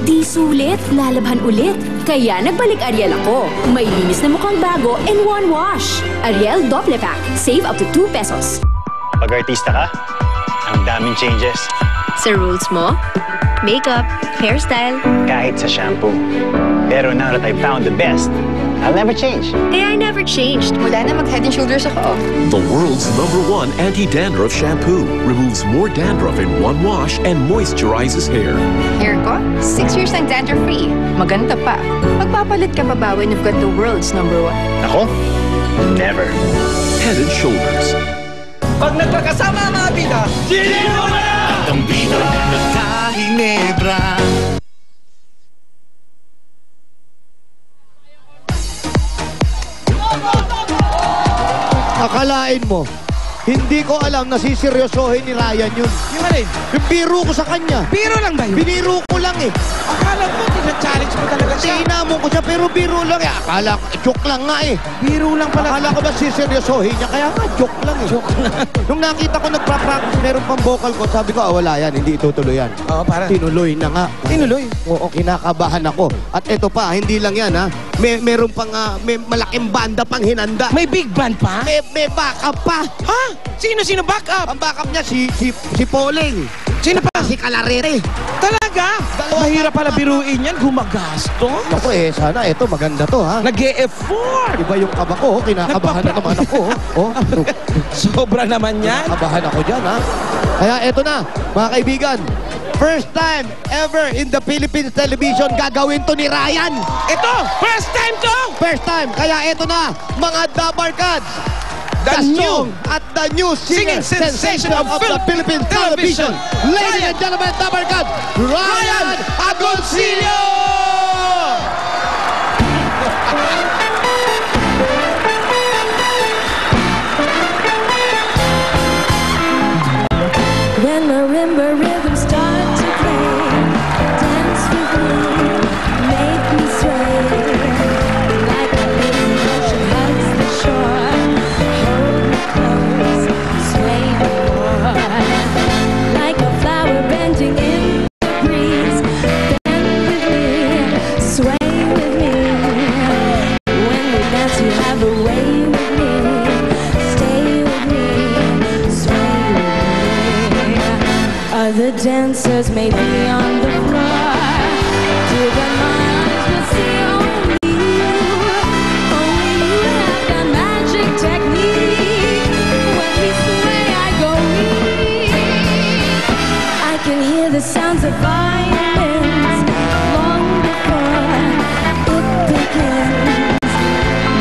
Di sulit, lalabhan ulit. Kaya nagbalik Ariel ako. May linis na mukhang bago in one wash. Ariel Doble Pack. Save up to 2 pesos. Pag artista ka, ang daming changes. Sa rules mo, makeup, hairstyle. Kahit sa shampoo. Pero now that I've found the best, I'll never change. Kaya I never changed. Mula na mag-Head and Shoulders ako. The world's #1 anti-dandruff shampoo removes more dandruff in one wash and moisturizes hair. Hair ko, 6 years ng dandruff-free. Maganda pa. Magpapalit ka pa ba when you've got the world's #1? Ako? Never. Head and Shoulders. Pag nagkakasama ang mga bida, sino na? At ang bida nagkahinebra. Akalain mo, hindi ko alam na siseryosohin ni Ryan yun. Yung alin? Yung biro ko sa kanya. Biro lang ba yun? Biniro ko lang eh. Akala mo, tina-challenge mo talaga siya. Tinamon ko siya pero biro lang eh. Akala ko, joke lang nga eh. Biro lang pala. Akala ko ba siseryosohin niya? Kaya nga, joke lang eh. Joke lang. Nung nakita ko nagpa-practice, meron pang vocal ko, sabi ko, wala yan, hindi itutuloy yan. Oo, para. Tinuloy na nga. Tinuloy? Oo, kinakabahan ako. At ito pa, hindi lang yan ha. Meron pang, may malaking banda pang hinanda. May big band pa? May backup pa. Ha? Sino backup? Ang backup niya si Poling. Sino pa? Si Calarete. Talaga? Mahirap pala biruin yan, gumagasto. Ako sana ito maganda to ha. Nag-e-effort. Iba yung kaba ko, kinakabahan na naman ako. Oh, sobra naman yan. kinakabahan ako dyan ha. Kaya ito na, mga kaibigan. First time ever in the Philippines television gagawin to ni Ryan. Ito, first time to. First time. Kaya ito na, mga Dabarkads. The new at the new singing sensation of the Philippine television. Ladies and gentlemen, Dabarkads, Ryan Agoncillo! When marimba rhythms start to play, dance with me, make me sway. Like a little ocean hugs the shore, hold me close, sway me more. Like a flower bending in the breeze, bend with me, sway with me. When we dance, you have a way with me, stay with me, sway with me. Other dancers may be on the floor, till then my eyes will see only you. Only you have that magic technique. When we sway, I go weak. I can hear the sounds of violins long before it begins.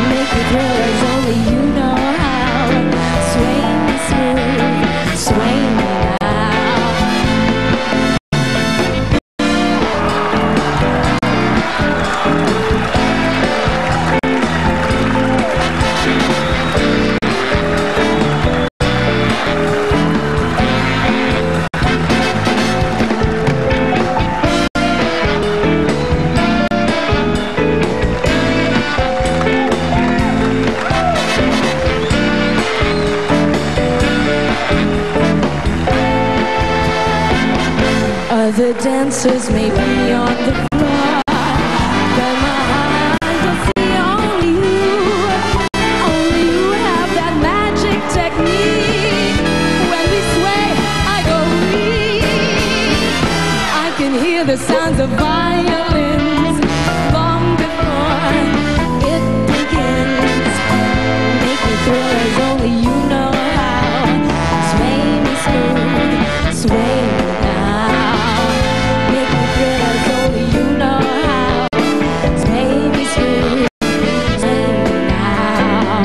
Make me thrill as only you know how. Sway me smooth, sway me now. Other dancers may be on the floor, but my eyes will see only you. Only you have that magic technique. When we sway, I go weak. I can hear the sounds of violins long before it begins. Make me thrill as only you know how. Sway me smooth, sway me now. Make me thrill as only you know how. Sway me smooth, sway me now.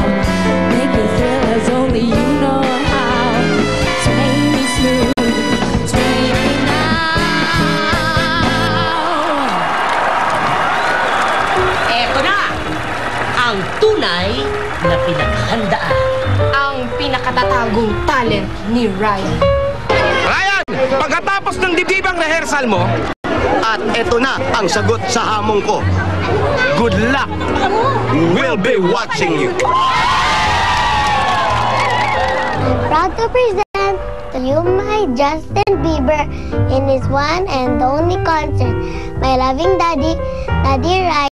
Make me thrill as only you know how. Sway me smooth, sway me now. Eto na! Ang tunay na pinakahandaan. Ang pinakatatagong talent ni Ryan. Ryan, pagkatapos ng dibdibang rehearsal mo, At ito na ang sagot sa hamon ko. Good luck. We'll be watching you. Proud to present to you, my Justin Bieber, in his one and only concert. My loving daddy, Daddy Ryan.